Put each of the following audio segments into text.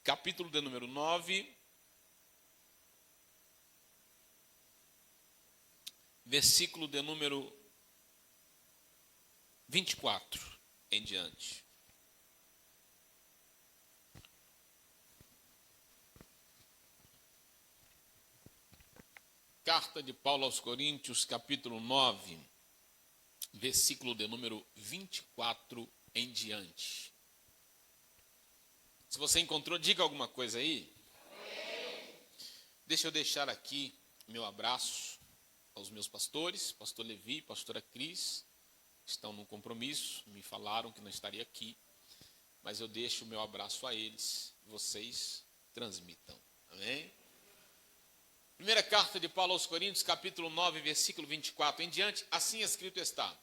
capítulo de número 9, versículo de número 24 em diante. Carta de Paulo aos Coríntios, capítulo 9, versículo de número 24 em diante. Se você encontrou, diga alguma coisa aí. Deixa eu deixar aqui meu abraço aos meus pastores, pastor Levi, pastora Cris, estão num compromisso, me falaram que não estaria aqui, mas eu deixo o meu abraço a eles, vocês transmitam, amém? Primeira carta de Paulo aos Coríntios, capítulo 9, versículo 24 em diante, assim escrito está: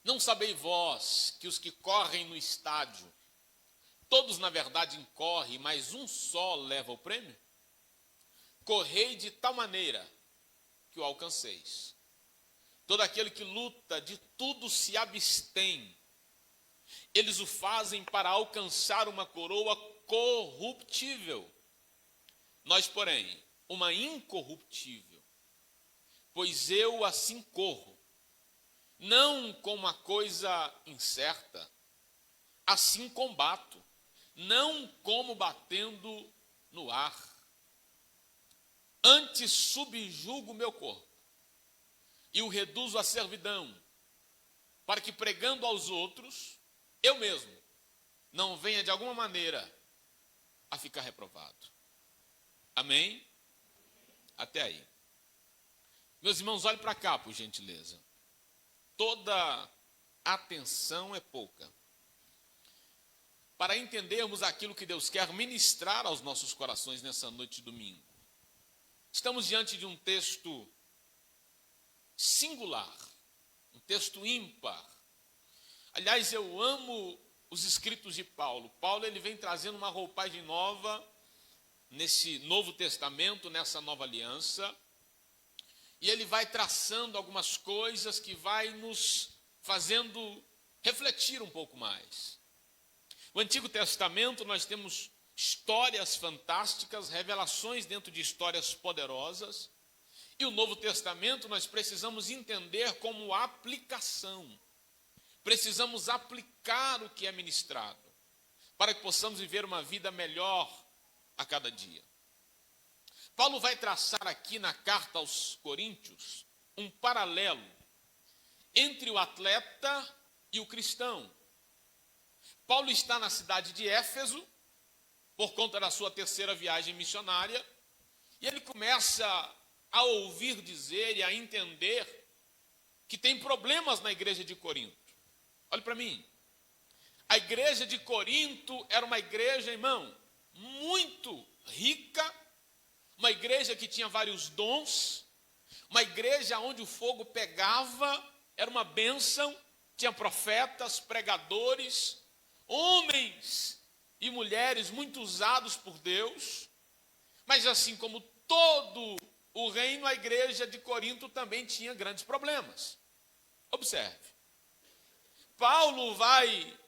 não sabeis vós que os que correm no estádio, todos na verdade incorrem, mas um só leva o prêmio? Correi de tal maneira que o alcanceis. Todo aquele que luta de tudo se abstém. Eles o fazem para alcançar uma coroa corruptível. Nós, porém, uma incorruptível. Pois eu assim corro, não com uma coisa incerta, assim combato, não como batendo no ar. Antes subjugo o meu corpo e o reduzo à servidão, para que pregando aos outros, eu mesmo não venha de alguma maneira a ficar reprovado. Amém? Até aí. Meus irmãos, olhem para cá, por gentileza. Toda atenção é pouca. Para entendermos aquilo que Deus quer ministrar aos nossos corações nessa noite de domingo. Estamos diante de um texto singular, um texto ímpar. Aliás, eu amo os escritos de Paulo. Paulo, ele vem trazendo uma roupagem nova nesse Novo Testamento, nessa nova aliança, e ele vai traçando algumas coisas que vai nos fazendo refletir um pouco mais. No Antigo Testamento nós temos histórias fantásticas, revelações dentro de histórias poderosas, e o Novo Testamento nós precisamos entender como aplicação. Precisamos aplicar o que é ministrado, para que possamos viver uma vida melhor a cada dia. Paulo vai traçar aqui na carta aos Coríntios um paralelo entre o atleta e o cristão. Paulo está na cidade de Éfeso, por conta da sua terceira viagem missionária, e ele começa a ouvir dizer e a entender que tem problemas na igreja de Corinto. Olhe para mim, a igreja de Corinto era uma igreja, irmão, muito rica, uma igreja que tinha vários dons, uma igreja onde o fogo pegava, era uma bênção, tinha profetas, pregadores, homens e mulheres muito usados por Deus, mas assim como todo o reino, a igreja de Corinto também tinha grandes problemas. Observe, Paulo vai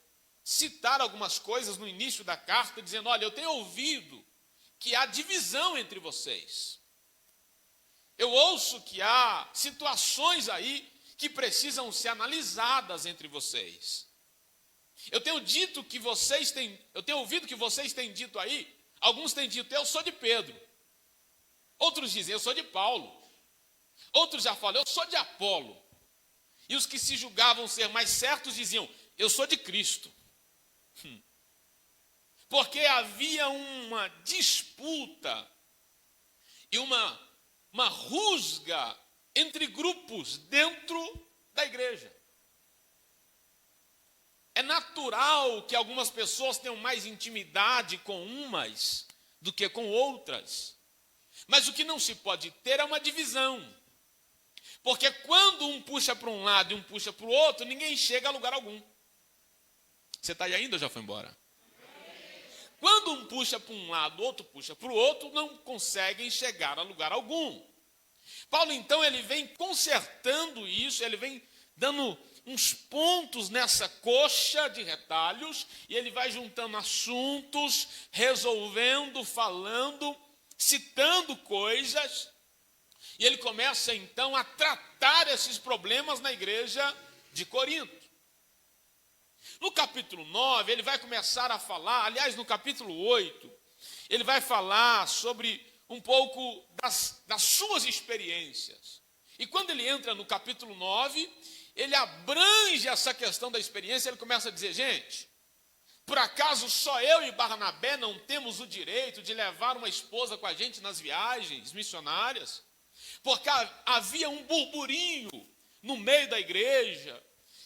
citar algumas coisas no início da carta, dizendo, olha, eu tenho ouvido que há divisão entre vocês. Eu ouço que há situações aí que precisam ser analisadas entre vocês. Eu tenho ouvido que vocês têm dito aí, alguns têm dito, eu sou de Pedro. Outros dizem, eu sou de Paulo. Outros já falam, eu sou de Apolo. E os que se julgavam ser mais certos diziam, eu sou de Cristo. Porque havia uma disputa e uma rusga entre grupos dentro da igreja. É natural que algumas pessoas tenham mais intimidade com umas do que com outras. Mas o que não se pode ter é uma divisão. Porque quando um puxa para um lado e um puxa para o outro, ninguém chega a lugar algum. Você está aí ainda ou já foi embora? Quando um puxa para um lado, o outro puxa para o outro, não conseguem chegar a lugar algum. Paulo, então, ele vem consertando isso, ele vem dando uns pontos nessa coxa de retalhos, e ele vai juntando assuntos, resolvendo, falando, citando coisas, e ele começa então a tratar esses problemas na igreja de Corinto. No capítulo 9, ele vai começar a falar, aliás, no capítulo 8, ele vai falar sobre um pouco das suas experiências. E quando ele entra no capítulo 9, ele abrange essa questão da experiência, ele começa a dizer, gente, por acaso só eu e Barnabé não temos o direito de levar uma esposa com a gente nas viagens missionárias? Porque havia um burburinho no meio da igreja,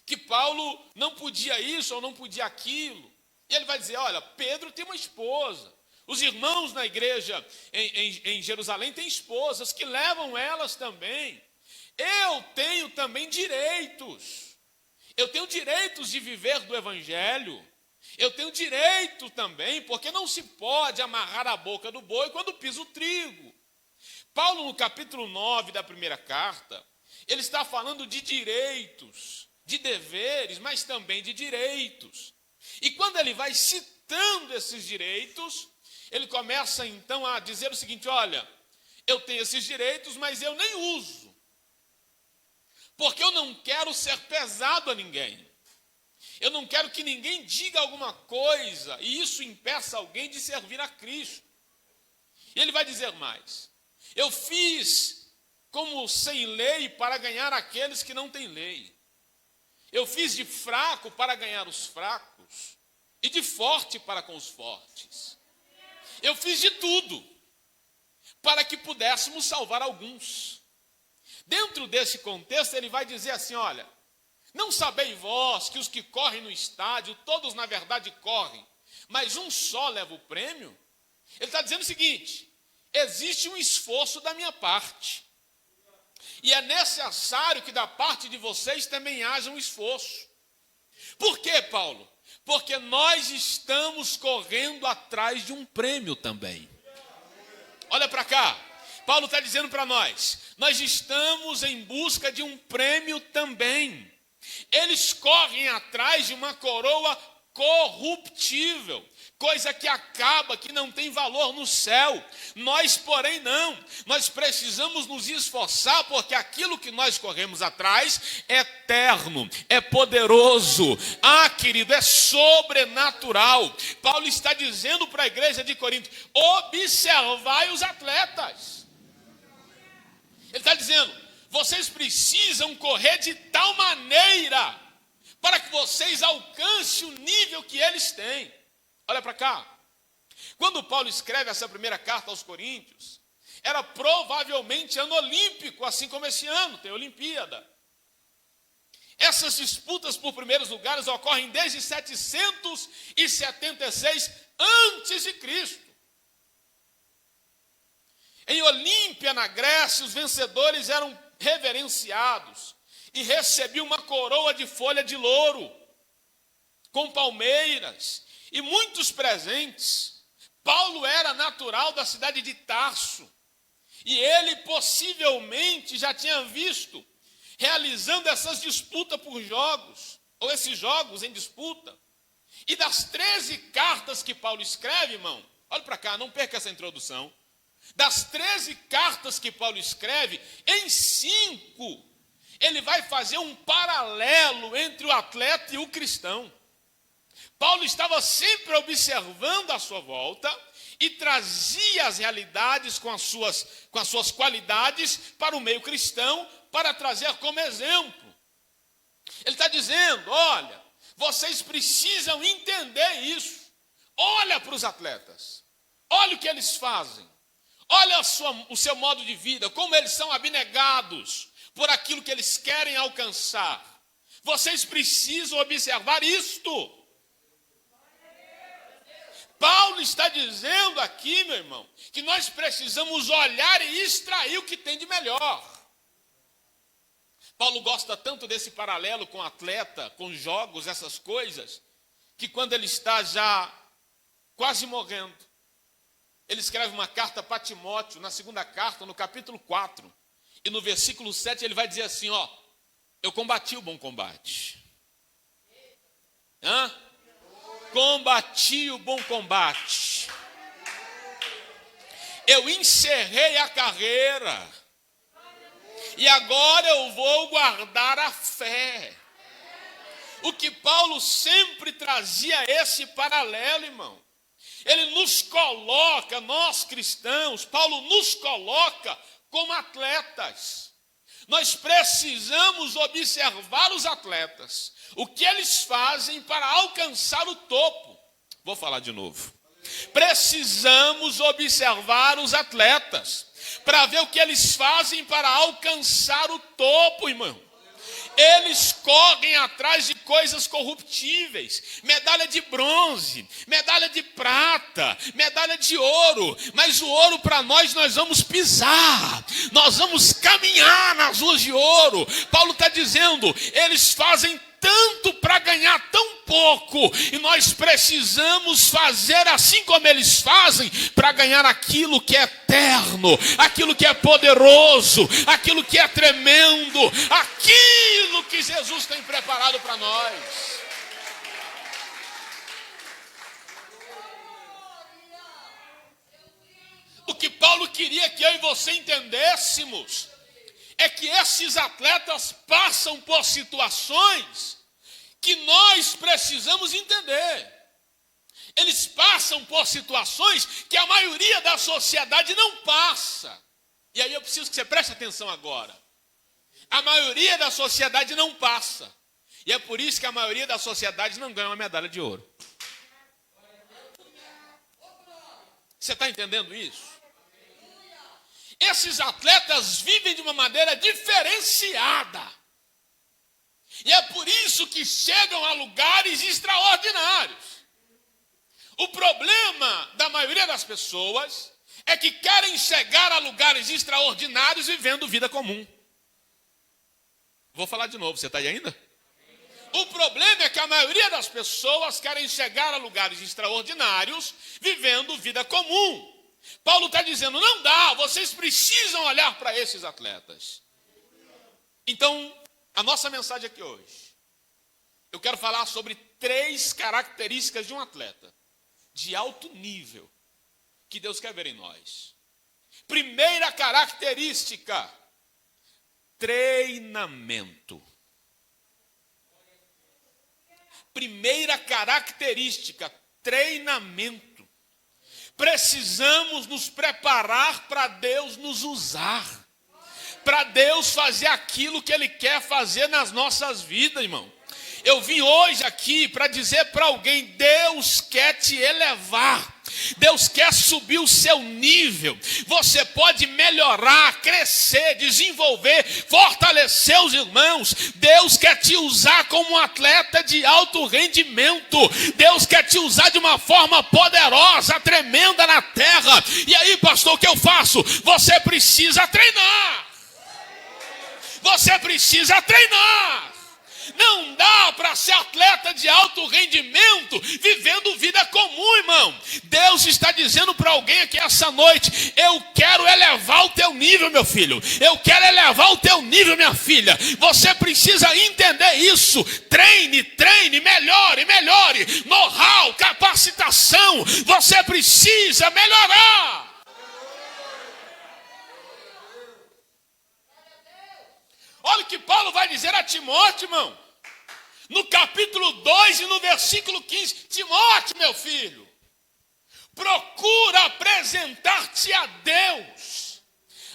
que Paulo não podia isso ou não podia aquilo. E ele vai dizer, olha, Pedro tem uma esposa. Os irmãos na igreja em Jerusalém têm esposas que levam elas também. Eu tenho também direitos. Eu tenho direitos de viver do evangelho. Eu tenho direito também, porque não se pode amarrar a boca do boi quando pisa o trigo. Paulo, no capítulo 9 da primeira carta, ele está falando de direitos, de deveres, mas também de direitos. E quando ele vai citando esses direitos, ele começa então a dizer o seguinte, olha, eu tenho esses direitos, mas eu nem uso, porque eu não quero ser pesado a ninguém. Eu não quero que ninguém diga alguma coisa e isso impeça alguém de servir a Cristo. E ele vai dizer mais, eu fiz como sem lei para ganhar aqueles que não têm lei. Eu fiz de fraco para ganhar os fracos e de forte para com os fortes. Eu fiz de tudo para que pudéssemos salvar alguns. Dentro desse contexto, ele vai dizer assim, olha, não sabeis vós que os que correm no estádio, todos na verdade correm, mas um só leva o prêmio? Ele está dizendo o seguinte, existe um esforço da minha parte. E é necessário que da parte de vocês também haja um esforço. Por quê, Paulo? Porque nós estamos correndo atrás de um prêmio também. Olha para cá. Paulo está dizendo para nós estamos em busca de um prêmio também. Eles correm atrás de uma coroa corruptível, coisa que acaba, que não tem valor no céu. Nós, porém, não. Nós precisamos nos esforçar, porque aquilo que nós corremos atrás é eterno, é poderoso. Ah, querido, é sobrenatural. Paulo está dizendo para a igreja de Corinto, observai os atletas. Ele está dizendo, vocês precisam correr de tal maneira para que vocês alcancem o nível que eles têm. Olha para cá. Quando Paulo escreve essa primeira carta aos Coríntios, era provavelmente ano olímpico, assim como esse ano, tem Olimpíada. Essas disputas por primeiros lugares ocorrem desde 776 a.C. Em Olímpia, na Grécia, os vencedores eram reverenciados e recebiam uma coroa de folha de louro, com palmeiras e muitos presentes. Paulo era natural da cidade de Tarso, e ele possivelmente já tinha visto, realizando essas disputas por jogos, ou esses jogos em disputa. E das 13 cartas que Paulo escreve, irmão, olha para cá, não perca essa introdução. Das 13 cartas que Paulo escreve, em 5, ele vai fazer um paralelo entre o atleta e o cristão. Paulo estava sempre observando a sua volta e trazia as realidades com as suas qualidades para o meio cristão, para trazer como exemplo. Ele está dizendo, olha, vocês precisam entender isso. Olha para os atletas, olha o que eles fazem, olha o seu modo de vida, como eles são abnegados por aquilo que eles querem alcançar. Vocês precisam observar isto. Paulo está dizendo aqui, meu irmão, que nós precisamos olhar e extrair o que tem de melhor. Paulo gosta tanto desse paralelo com atleta, com jogos, essas coisas, que quando ele está já quase morrendo, ele escreve uma carta para Timóteo, na segunda carta, no capítulo 4, e no versículo 7 ele vai dizer assim, ó, Eu combati o bom combate. Combati o bom combate. Eu encerrei a carreira. E agora eu vou guardar a fé. O que Paulo sempre trazia esse paralelo, irmão. Ele nos coloca, nós cristãos, Paulo nos coloca como atletas. Nós precisamos observar os atletas. O que eles fazem para alcançar o topo. Vou falar de novo. Precisamos observar os atletas para ver o que eles fazem para alcançar o topo, irmão. Eles correm atrás de coisas corruptíveis, medalha de bronze, medalha de prata, medalha de ouro, mas o ouro para nós vamos pisar, nós vamos caminhar nas ruas de ouro. Paulo está dizendo, eles fazem tanto para ganhar tão pouco, e nós precisamos fazer assim como eles fazem, para ganhar aquilo que é eterno, aquilo que é poderoso, aquilo que é tremendo, aquilo que Jesus tem preparado para nós. O que Paulo queria que eu e você entendêssemos é que esses atletas passam por situações que nós precisamos entender. Eles passam por situações que a maioria da sociedade não passa. E aí eu preciso que você preste atenção agora. A maioria da sociedade não passa. E é por isso que a maioria da sociedade não ganha uma medalha de ouro. Você está entendendo isso? Esses atletas vivem de uma maneira diferenciada. E é por isso que chegam a lugares extraordinários. O problema da maioria das pessoas é que querem chegar a lugares extraordinários vivendo vida comum. Vou falar de novo, você está aí ainda? O problema é que a maioria das pessoas querem chegar a lugares extraordinários vivendo vida comum. Paulo está dizendo, não dá, vocês precisam olhar para esses atletas. Então, a nossa mensagem aqui hoje, eu quero falar sobre 3 características de um atleta de alto nível que Deus quer ver em nós. Primeira característica, treinamento. Primeira característica, treinamento. Precisamos nos preparar para Deus nos usar, para Deus fazer aquilo que Ele quer fazer nas nossas vidas, irmão. Eu vim hoje aqui para dizer para alguém, Deus quer te elevar. Deus quer subir o seu nível. Você pode melhorar, crescer, desenvolver, fortalecer os irmãos. Deus quer te usar como um atleta de alto rendimento. Deus quer te usar de uma forma poderosa, tremenda na terra. E aí, pastor, o que eu faço? Você precisa treinar. Você precisa treinar. Não dá para ser atleta de alto rendimento vivendo vida comum, irmão. Deus está dizendo para alguém aqui essa noite, eu quero elevar o teu nível, meu filho. Eu quero elevar o teu nível, minha filha. Você precisa entender isso. Treine, melhore. Know-how, capacitação. Você precisa melhorar. Olha o que Paulo vai dizer a Timóteo, irmão. No capítulo 2 e no versículo 15. Timóteo, meu filho, procura apresentar-te a Deus,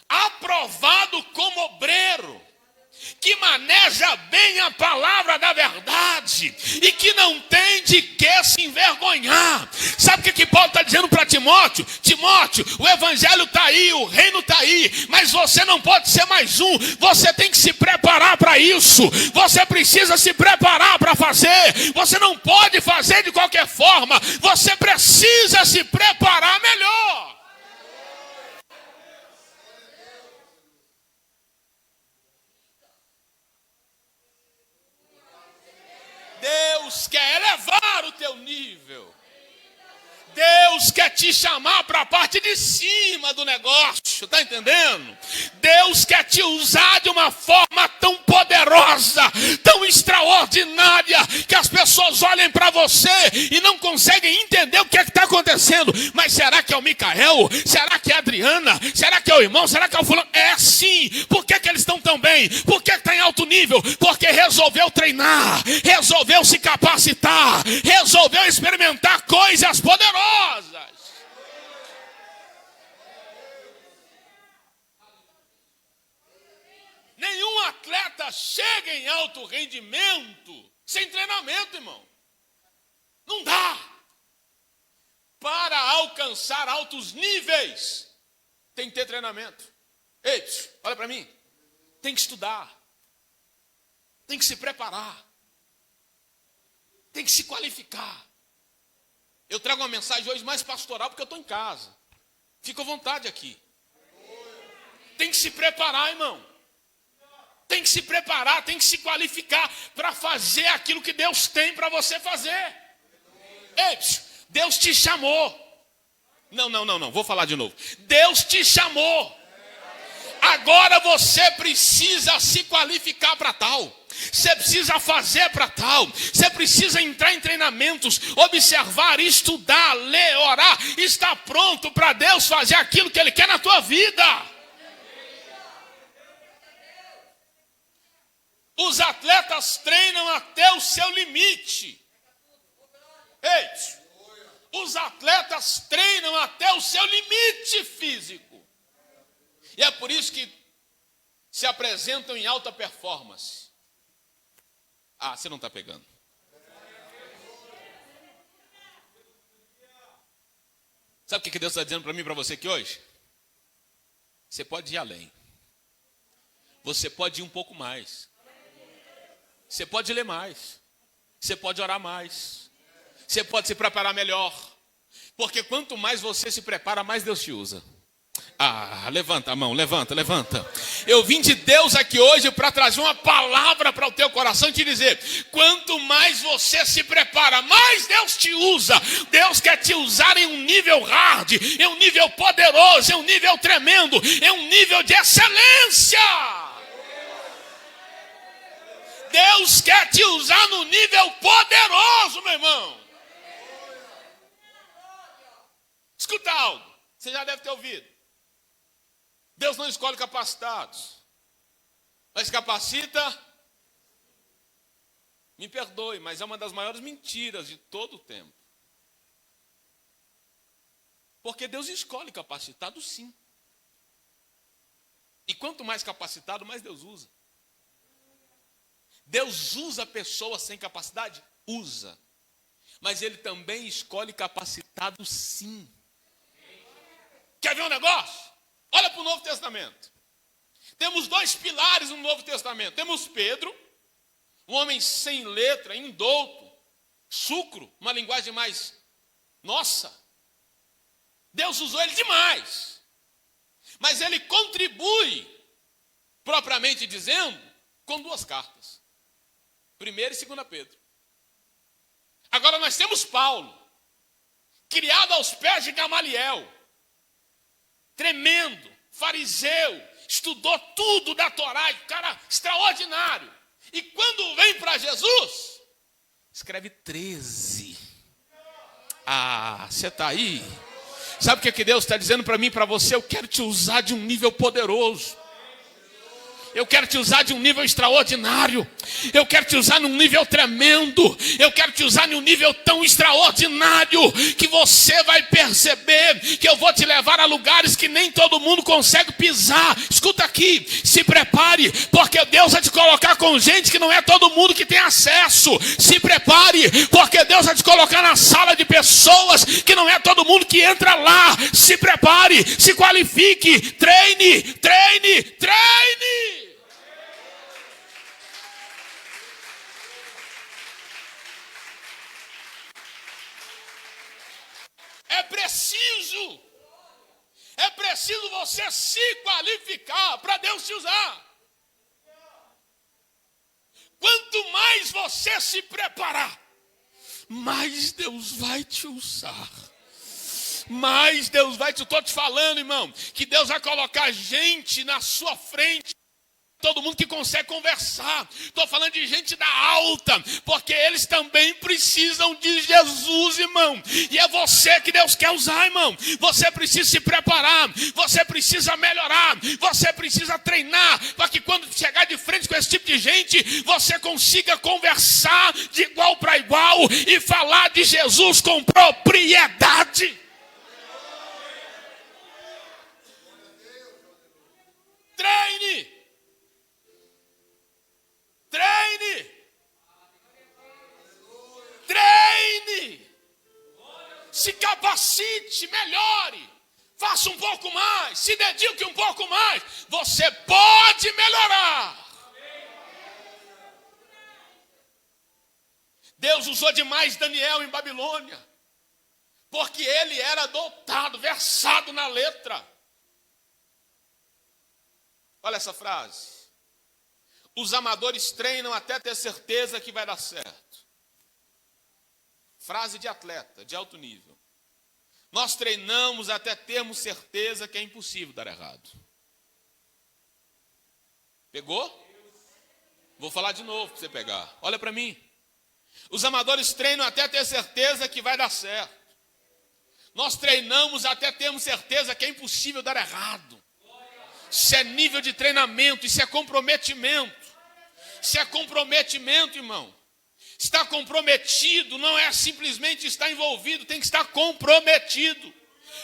aprovado como obreiro, que maneja bem a palavra da verdade e que não tem de que se envergonhar. Sabe o que Paulo está dizendo para Timóteo? Timóteo, o evangelho está aí, o reino está aí, mas você não pode ser mais um. Você tem que se preparar para isso. Você precisa se preparar para fazer. Você não pode fazer de qualquer forma. Você precisa se preparar melhor. Deus quer elevar o teu nível. Deus quer te chamar para a parte de cima do negócio, está entendendo? Deus quer te usar de uma forma tão poderosa, tão extraordinária, que as pessoas olhem para você e não conseguem entender o que é que está acontecendo. Mas será que é o Micael? Será que é a Adriana? Será que é o irmão? Será que é o fulano? É sim. Por que eles estão tão bem? Por que está em alto nível? Porque resolveu treinar, resolveu se capacitar, resolveu experimentar coisas poderosas. Nenhum atleta chega em alto rendimento sem treinamento, irmão. Não dá. Para alcançar altos níveis, tem que ter treinamento. Ei, olha para mim. Tem que estudar. Tem que se preparar. Tem que se qualificar. Eu trago uma mensagem hoje mais pastoral porque eu estou em casa. Fica à vontade aqui. Tem que se preparar, irmão. Tem que se preparar, tem que se qualificar para fazer aquilo que Deus tem para você fazer. Ei, Deus te chamou. Não, vou falar de novo. Deus te chamou. Agora você precisa se qualificar para tal. Você precisa fazer para tal. Você precisa entrar em treinamentos, observar, estudar, ler, orar. Estar pronto para Deus fazer aquilo que Ele quer na tua vida. Os atletas treinam até o seu limite. Ei, os atletas treinam até o seu limite físico. E é por isso que se apresentam em alta performance. Ah, você não está pegando. Sabe o que Deus está dizendo para mim e para você aqui hoje? Você pode ir além. Você pode ir um pouco mais. Você pode ler mais. Você pode orar mais. Você pode se preparar melhor. Porque quanto mais você se prepara, mais Deus te usa. Ah, levanta a mão, levanta. Eu vim de Deus aqui hoje para trazer uma palavra para o teu coração e te dizer: quanto mais você se prepara, mais Deus te usa. Deus quer te usar em um nível hard, em um nível poderoso, em um nível tremendo, em um nível de excelência. Deus quer te usar no nível poderoso, meu irmão. Escuta algo, você já deve ter ouvido. Deus não escolhe capacitados, mas capacita. Me perdoe, mas é uma das maiores mentiras de todo o tempo. Porque Deus escolhe capacitado, sim. E quanto mais capacitado, mais Deus usa. Deus usa pessoas sem capacidade? Usa. Mas Ele também escolhe capacitado, sim. Quer ver um negócio? Olha para o Novo Testamento. Temos dois pilares no Novo Testamento. Temos Pedro, um homem sem letra, indouto, sucro, uma linguagem mais nossa. Deus usou ele demais. Mas ele contribui, propriamente dizendo, com duas cartas. 1ª e 2ª Pedro. Agora nós temos Paulo, criado aos pés de Gamaliel, tremendo, fariseu, estudou tudo da Torá, cara extraordinário. E quando vem para Jesus, escreve 13. Ah, você está aí? Sabe o que Deus está dizendo para mim e para você? Eu quero te usar de um nível poderoso. Eu quero te usar de um nível extraordinário. Eu quero te usar num nível tremendo. Eu quero te usar num nível tão extraordinário que você vai perceber que eu vou te levar a lugares que nem todo mundo consegue pisar. Escuta aqui, se prepare, porque Deus vai te colocar com gente que não é todo mundo que tem acesso. Se prepare, porque Deus vai te colocar na sala de pessoas que não é todo mundo que entra lá. Se prepare, se qualifique, treine. É preciso você se qualificar para Deus te usar. Quanto mais você se preparar, mais Deus vai te usar. Mais Deus vai te... Estou te falando, irmão, que Deus vai colocar gente na sua frente todo mundo que consegue conversar. Estou falando de gente da alta, porque eles também precisam de Jesus, irmão. E é você que Deus quer usar, irmão. Você precisa se preparar, você precisa melhorar, você precisa treinar, para que quando chegar de frente com esse tipo de gente, você consiga conversar de igual para igual e falar de Jesus com propriedade. Treine! Treine! Treine! Se capacite, melhore, faça um pouco mais, se dedique um pouco mais. Você pode melhorar. Deus usou demais Daniel em Babilônia, porque ele era dotado, versado na letra. Olha essa frase. Os amadores treinam até ter certeza que vai dar certo. Frase de atleta, de alto nível. Nós treinamos até termos certeza que é impossível dar errado. Pegou? Vou falar de novo para você pegar. Olha para mim. Os amadores treinam até ter certeza que vai dar certo. Nós treinamos até termos certeza que é impossível dar errado. Isso é nível de treinamento, isso é comprometimento. Isso é comprometimento, irmão. Estar comprometido não é simplesmente estar envolvido, tem que estar comprometido.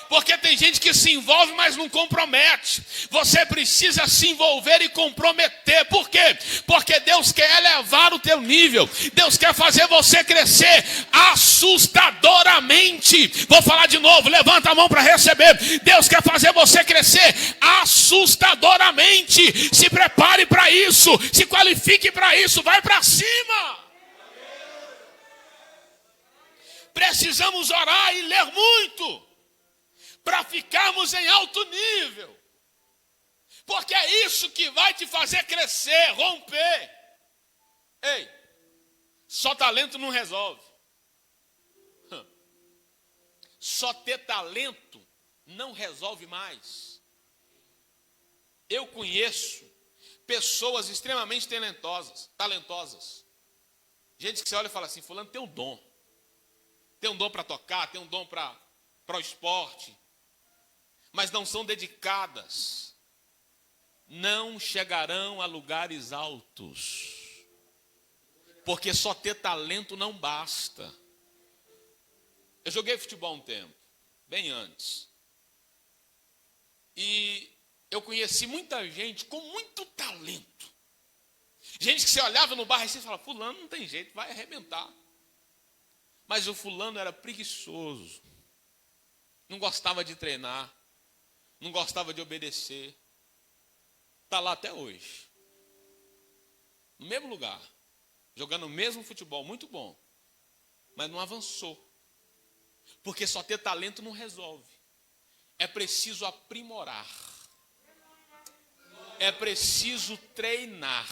Porque tem gente que se envolve, mas não compromete. Você precisa se envolver e comprometer. Por quê? Porque Deus quer elevar o teu nível. Deus quer fazer você crescer assustadoramente. Vou falar de novo, levanta a mão para receber. Deus quer fazer você crescer assustadoramente. Se prepare para isso, se qualifique para isso, vai para cima. Precisamos orar e ler muito, para ficarmos em alto nível. Porque é isso que vai te fazer crescer, romper. Ei, só talento não resolve. Só ter talento não resolve mais. Eu conheço pessoas extremamente talentosas. Gente que você olha e fala assim, fulano tem um dom. Tem um dom para tocar, tem um dom para o esporte. Mas não são dedicadas, não chegarão a lugares altos, porque só ter talento não basta. Eu joguei futebol um tempo, bem antes, e eu conheci muita gente com muito talento, gente que você olhava no bairro e você falava, fulano não tem jeito, vai arrebentar, mas o fulano era preguiçoso, não gostava de treinar, não gostava de obedecer. Está lá até hoje. No mesmo lugar. Jogando o mesmo futebol, muito bom. Mas não avançou. Porque só ter talento não resolve. É preciso aprimorar. É preciso treinar.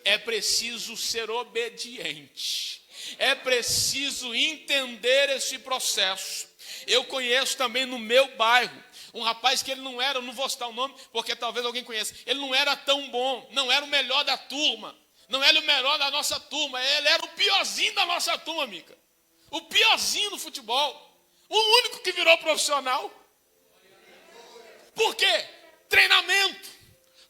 É preciso ser obediente. É preciso entender esse processo. Eu conheço também no meu bairro um rapaz que ele não era, eu não vou citar o nome, porque talvez alguém conheça, ele não era tão bom, não era o melhor da turma, não era o melhor da nossa turma, ele era o piorzinho da nossa turma, Mica. O piorzinho do futebol, o único que virou profissional. Por quê? Treinamento,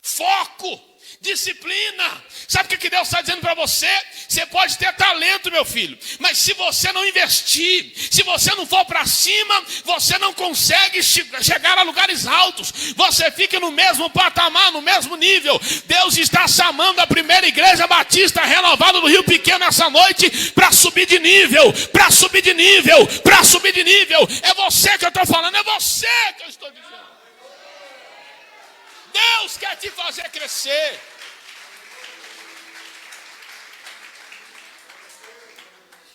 foco, disciplina. Sabe o que Deus está dizendo para você? Você pode ter talento, meu filho, mas se você não investir, se você não for para cima, você não consegue chegar a lugares altos. Você fica no mesmo patamar, no mesmo nível. Deus está chamando a primeira igreja batista renovada do Rio Pequeno essa noite para subir de nível, para subir de nível, para subir de nível. É você que eu estou falando, é você que eu estou dizendo. Deus quer te fazer crescer.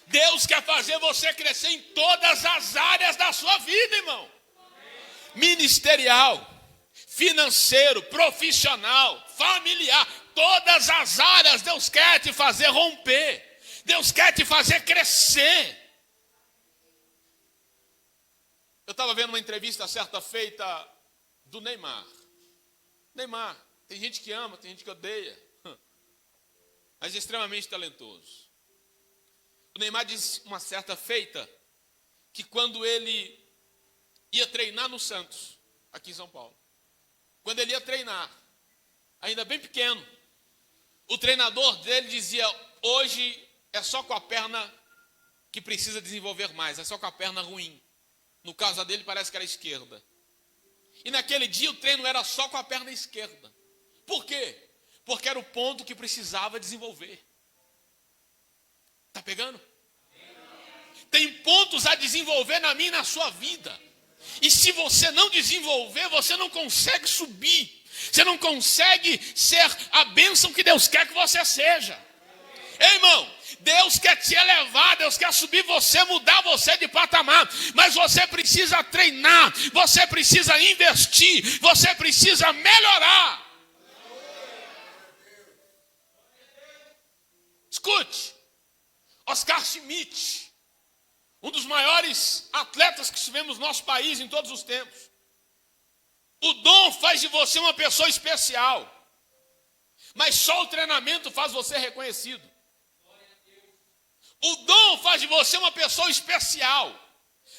Deus quer fazer você crescer em todas as áreas da sua vida, irmão. Ministerial, financeiro, profissional, familiar. Todas as áreas Deus quer te fazer romper. Deus quer te fazer crescer. Eu estava vendo uma entrevista certa feita do Neymar. Neymar, Tem gente que ama, tem gente que odeia. Mas é extremamente talentoso. O Neymar disse uma certa feita que quando ele ia treinar no Santos, aqui em São Paulo, quando ele ia treinar, ainda bem pequeno, o treinador dele dizia: hoje é só com a perna que precisa desenvolver mais, é só com a perna ruim. No caso dele parece que era a esquerda. E naquele dia o treino era só com a perna esquerda. Por quê? Porque era o ponto que precisava desenvolver. Está pegando? Tem pontos a desenvolver na minha e na sua vida. E se você não desenvolver, você não consegue subir. Você não consegue ser a bênção que Deus quer que você seja. Ei, irmão, Deus quer te elevar, Deus quer subir você, mudar você de patamar. Mas você precisa treinar, você precisa investir, você precisa melhorar. Escute, Oscar Schmidt, um dos maiores atletas que tivemos no nosso país em todos os tempos. O dom faz de você uma pessoa especial, mas só o treinamento faz você reconhecido. O dom faz de você uma pessoa especial,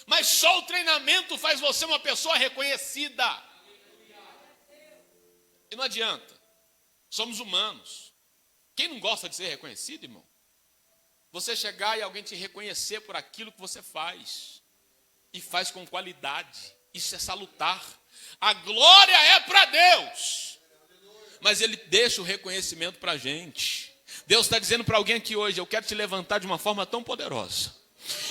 mas só o treinamento faz você uma pessoa reconhecida. E não adianta, somos humanos. Quem não gosta de ser reconhecido, irmão? Você chegar e alguém te reconhecer por aquilo que você faz, e faz com qualidade, isso é salutar. A glória é para Deus, mas Ele deixa o reconhecimento para a gente. Deus está dizendo para alguém aqui hoje: eu quero te levantar de uma forma tão poderosa,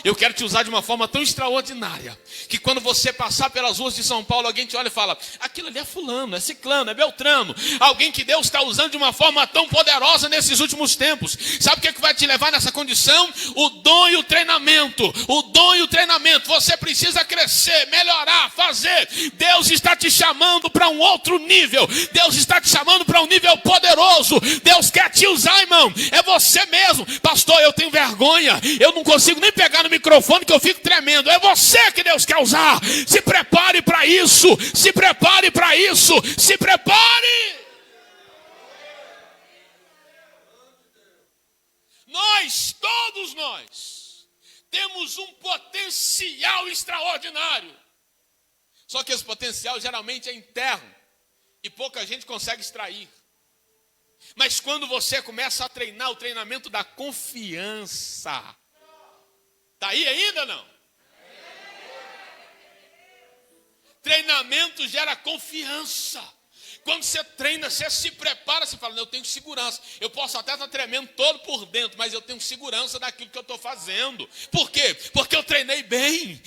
eu quero te usar de uma forma tão extraordinária, que quando você passar pelas ruas de São Paulo, alguém te olha e fala: aquilo ali é fulano, é ciclano, é beltrano. Alguém que Deus está usando de uma forma tão poderosa nesses últimos tempos. Sabe o que é que vai te levar nessa condição? O dom e o treinamento. O dom e o treinamento. Você precisa crescer, melhorar, fazer. Deus está te chamando para um outro nível. Deus está te chamando para um nível poderoso. Deus quer te usar, irmão. É você mesmo. Pastor, eu tenho vergonha, eu não consigo nem pegar no microfone que eu fico tremendo. É você que Deus quer usar. Se prepare para isso. Se prepare para isso. Se prepare. Nós, todos nós, temos um potencial extraordinário. Só que esse potencial geralmente é interno e pouca gente consegue extrair. Mas quando você começa a treinar o treinamento da confiança, está aí ainda não? Treinamento gera confiança. Quando você treina, você se prepara, você fala: eu tenho segurança. Eu posso até estar tremendo todo por dentro, mas eu tenho segurança daquilo que eu estou fazendo. Por quê? Porque eu treinei bem.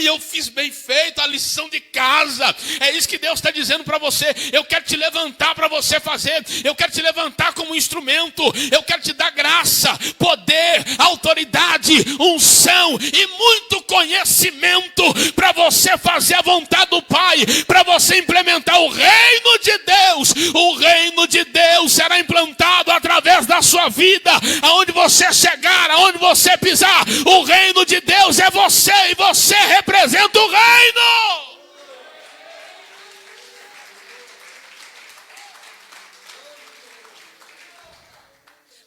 Eu fiz bem feito a lição de casa. É isso que Deus está dizendo para você. Eu quero te levantar para você fazer. Eu quero te levantar como instrumento. Eu quero te dar graça, poder, autoridade, unção e muito conhecimento para você fazer a vontade do Pai, para você implementar o reino de Deus. O reino de Deus será implantado através da sua vida. Aonde você chegar, aonde você pisar, o reino de Deus é você e você representa o reino.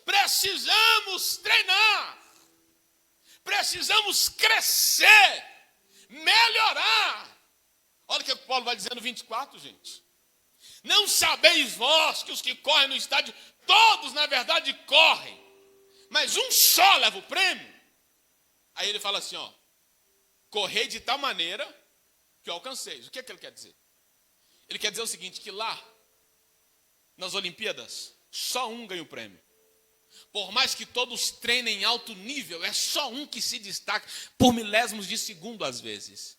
Precisamos treinar. Precisamos crescer, melhorar. Olha o que o Paulo vai dizer no 24, gente. Não sabeis vós que os que correm no estádio, todos na verdade correm, mas um só leva o prêmio? Aí ele fala assim, correi de tal maneira que eu alcanceis. O que é que ele quer dizer? Ele quer dizer o seguinte, que lá, nas Olimpíadas, só um ganha o prêmio. Por mais que todos treinem em alto nível, é só um que se destaca por milésimos de segundo às vezes.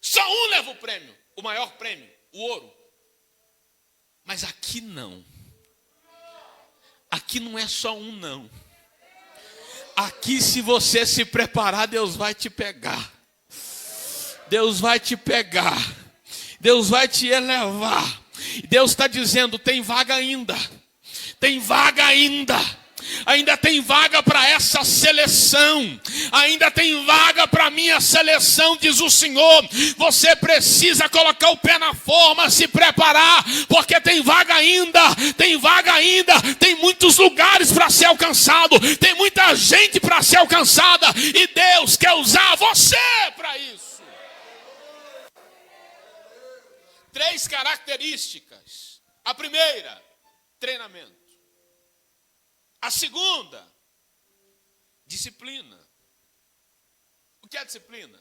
Só um leva o prêmio, o maior prêmio, o ouro. Mas aqui não. Aqui não é só um não. Aqui, se você se preparar, Deus vai te pegar. Deus vai te pegar. Deus vai te elevar. Deus está dizendo, tem vaga ainda. Tem vaga ainda. ainda tem vaga para essa seleção, ainda tem vaga para minha seleção, diz o Senhor. Você precisa colocar o pé na forma, se preparar, porque tem vaga ainda, tem muitos lugares para ser alcançado, tem muita gente para ser alcançada, e Deus quer usar você para isso. 3 características. A primeira, treinamento. A segunda, disciplina. O que é disciplina?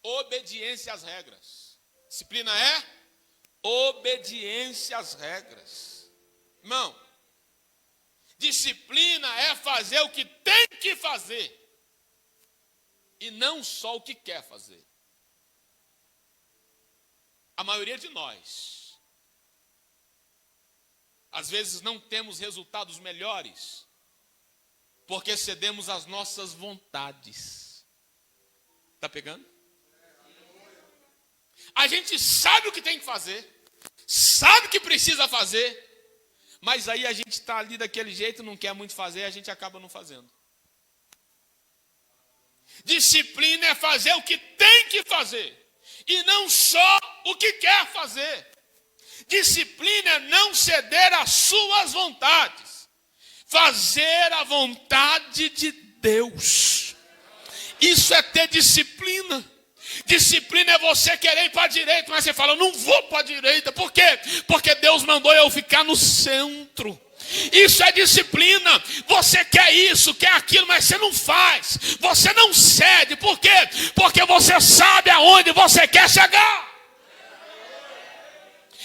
Obediência às regras. Disciplina é obediência às regras. Irmão, disciplina é fazer o que tem que fazer e não só o que quer fazer. A maioria de nós, às vezes não temos resultados melhores, porque cedemos às nossas vontades. Está pegando? A gente sabe o que tem que fazer, sabe o que precisa fazer, mas aí a gente está ali daquele jeito, não quer muito fazer, a gente acaba não fazendo. Disciplina é fazer o que tem que fazer e não só o que quer fazer. Disciplina é não ceder às suas vontades, fazer a vontade de Deus. Isso é ter disciplina. Disciplina é você querer ir para a direita, mas você fala, não vou para a direita. Por quê? Porque Deus mandou eu ficar no centro. Isso é disciplina. Você quer isso, quer aquilo, mas você não faz. Você não cede. Por quê? Porque você sabe aonde você quer chegar.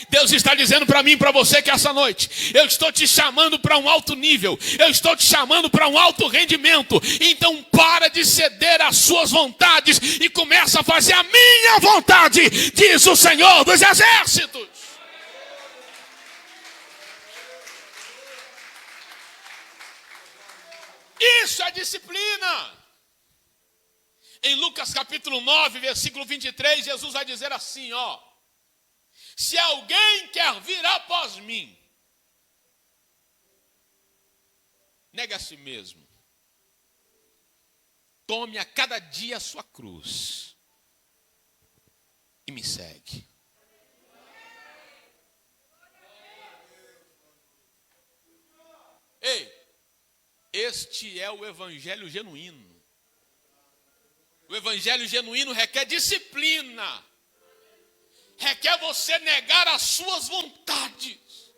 Deus está dizendo para mim e para você que essa noite eu estou te chamando para um alto nível, eu estou te chamando para um alto rendimento. Então para de ceder às suas vontades e começa a fazer a minha vontade, diz o Senhor dos Exércitos. Isso é disciplina. Em Lucas capítulo 9, versículo 23, Jesus vai dizer assim, se alguém quer vir após mim, negue a si mesmo, tome a cada dia a sua cruz e me segue. Ei, este é o evangelho genuíno. O evangelho genuíno requer disciplina. Requer você negar as suas vontades.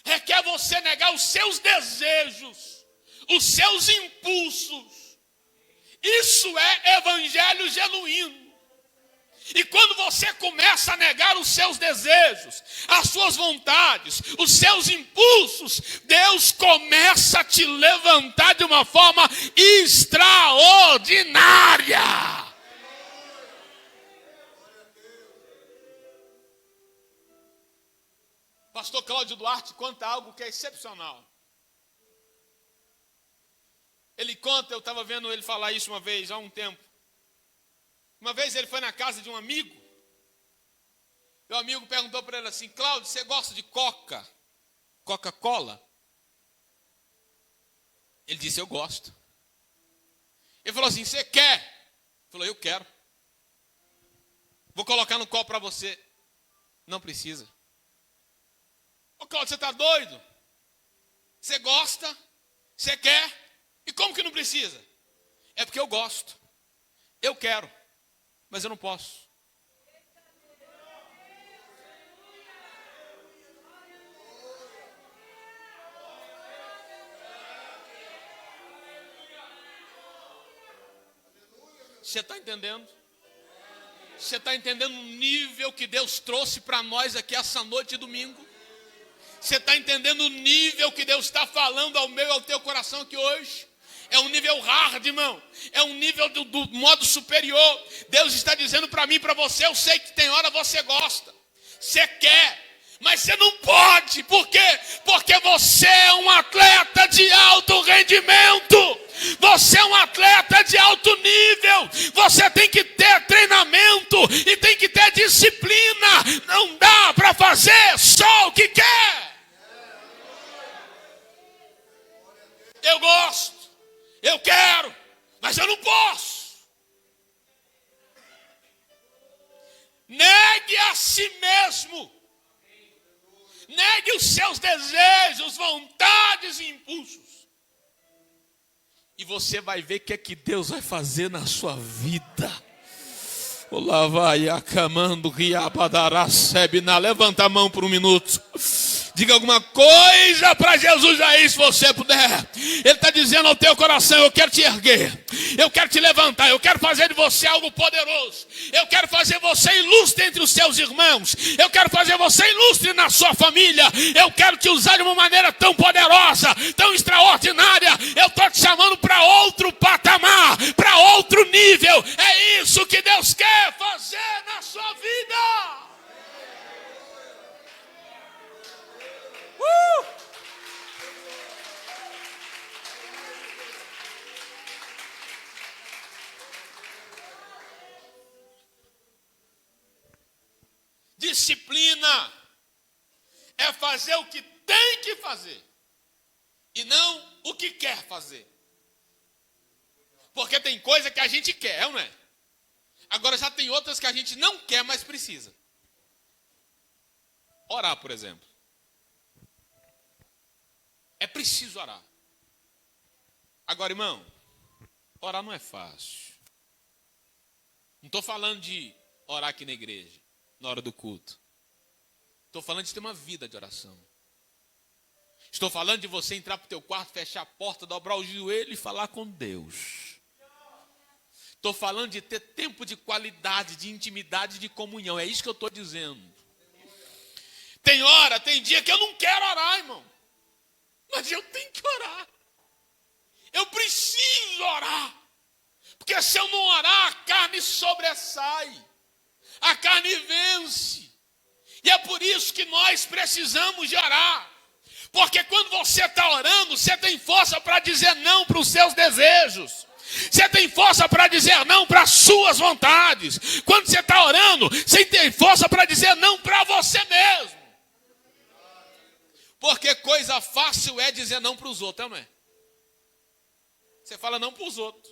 Requer você negar os seus desejos, os seus impulsos. Isso é evangelho genuíno. E quando você começa a negar os seus desejos, as suas vontades, os seus impulsos, Deus começa a te levantar de uma forma extraordinária. Pastor Cláudio Duarte conta algo que é excepcional. Ele conta, eu estava vendo ele falar isso uma vez, há um tempo. Uma vez ele foi na casa de um amigo. E o amigo perguntou para ele assim, Cláudio, você gosta de Coca-Cola? Ele disse, eu gosto. Ele falou assim, você quer? Ele falou, eu quero. Vou colocar no copo para você. Não precisa. Ô Cláudio, você está doido? Você gosta? Você quer? E como que não precisa? É porque eu gosto. Eu quero. Mas eu não posso. Você está entendendo? Você está entendendo o nível que Deus trouxe para nós aqui essa noite de domingo? Você está entendendo o nível que Deus está falando ao meu e ao teu coração aqui hoje? É um nível hard, irmão. É um nível do modo superior. Deus está dizendo para mim e para você, eu sei que tem hora você gosta. Você quer, mas você não pode. Por quê? Porque você é um atleta de alto rendimento. Você é um atleta de alto nível. Você tem que ter treinamento e tem que ter disciplina. Não dá para fazer só o que quer. Mas eu não posso. Negue a si mesmo. Negue os seus desejos, vontades e impulsos. E você vai ver o que é que Deus vai fazer na sua vida. Levanta a mão por um minuto. Diga alguma coisa para Jesus aí, se você puder. Ele está dizendo ao teu coração: eu quero te erguer, eu quero te levantar, eu quero fazer de você algo poderoso, eu quero fazer você ilustre entre os seus irmãos, eu quero fazer você ilustre na sua família, eu quero te usar de uma maneira tão poderosa, tão extraordinária. Eu estou te chamando para outro patamar, para outro nível. É isso que Deus quer fazer na sua vida. Disciplina é fazer o que tem que fazer e não o que quer fazer. Porque tem coisa que a gente quer, não é? Agora já tem outras que a gente não quer, mas precisa. Orar, por exemplo. É preciso orar. Agora, irmão, orar não é fácil. Não estou falando de orar aqui na igreja, na hora do culto. Estou falando de ter uma vida de oração. Estou falando de você entrar para o teu quarto, fechar a porta, dobrar o joelho e falar com Deus. Estou falando de ter tempo de qualidade, de intimidade, de comunhão. É isso que eu estou dizendo. Tem hora, tem dia que eu não quero orar, irmão. Mas eu tenho que orar. Eu preciso orar. Porque se eu não orar, a carne sobressai. A carne vence. E é por isso que nós precisamos de orar. Porque quando você está orando, você tem força para dizer não para os seus desejos. Você tem força para dizer não para as suas vontades. Quando você está orando, você tem força para dizer não para você mesmo. Porque coisa fácil é dizer não para os outros, não é? Você fala não para os outros.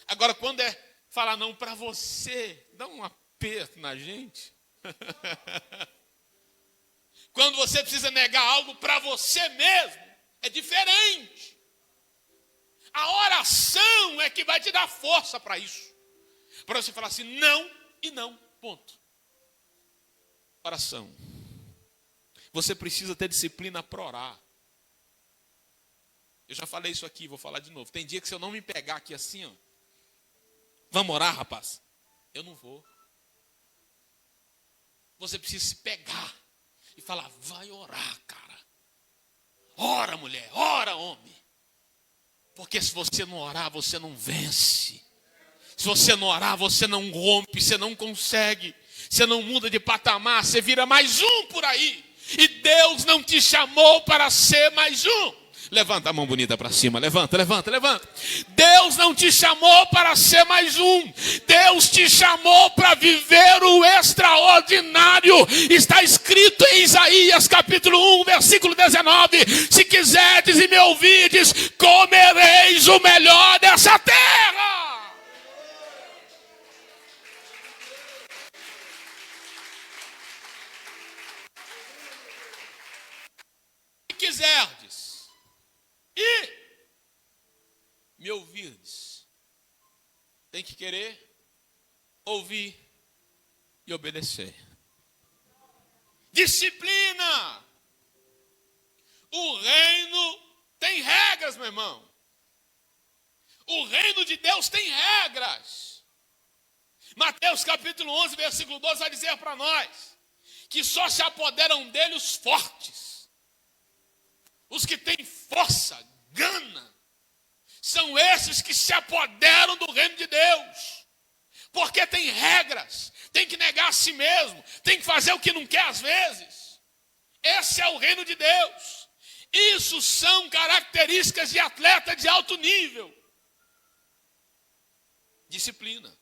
Agora, quando é falar não para você, dá um aperto na gente. Quando você precisa negar algo para você mesmo, é diferente. A oração é que vai te dar força para isso. Para você falar assim, não e não, ponto. Oração. Você precisa ter disciplina para orar. Eu já falei isso aqui, vou falar de novo. Tem dia que se eu não me pegar aqui assim, ó, vamos orar, rapaz? Eu não vou. Você precisa se pegar e falar, vai orar, cara. Ora, mulher, ora, homem. Porque se você não orar, você não vence. Se você não orar, você não rompe, você não consegue. Você não muda de patamar, você vira mais um por aí. E Deus não te chamou para ser mais um. Levanta a mão bonita para cima, levanta. Deus não te chamou para ser mais um. Deus te chamou para viver o extraordinário. Está escrito em Isaías capítulo 1, versículo 19. Se quiserdes e me ouvides, comereis o melhor dessa terra. Se quiserdes e me ouvirdes, tem que querer, ouvir e obedecer. Disciplina. O reino tem regras, meu irmão. O reino de Deus tem regras. Mateus capítulo 11, versículo 12 vai dizer para nós que só se apoderam dele os fortes. Os que têm força, gana, são esses que se apoderam do reino de Deus. Porque tem regras, tem que negar a si mesmo, tem que fazer o que não quer às vezes. Esse é o reino de Deus. Isso são características de atleta de alto nível. Disciplina.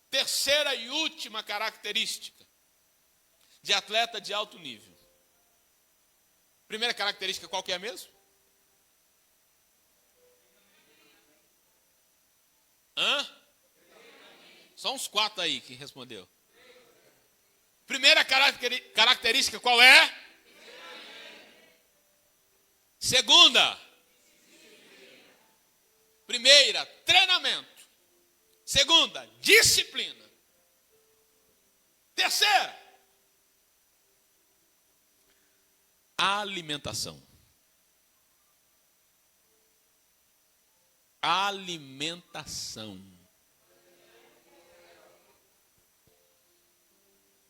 Terceira e última característica de atleta de alto nível. Primeira característica qual que é mesmo? Hã? Só uns 4 aí que respondeu. Primeira característica qual é? Segunda. Primeira, treinamento. Segunda, disciplina. Terceira, alimentação. Alimentação.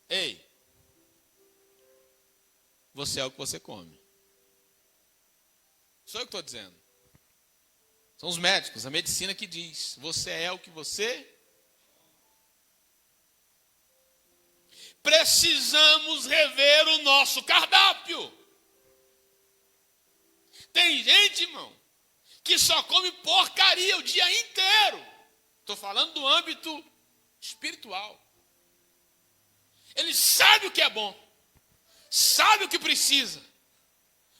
Ei, você é o que você come. Sou eu que estou dizendo. São os médicos, a medicina que diz. Você é o que você... Precisamos rever o nosso cardápio. Tem gente, irmão, que só come porcaria o dia inteiro. Estou falando do âmbito espiritual. Ele sabe o que é bom, sabe o que precisa,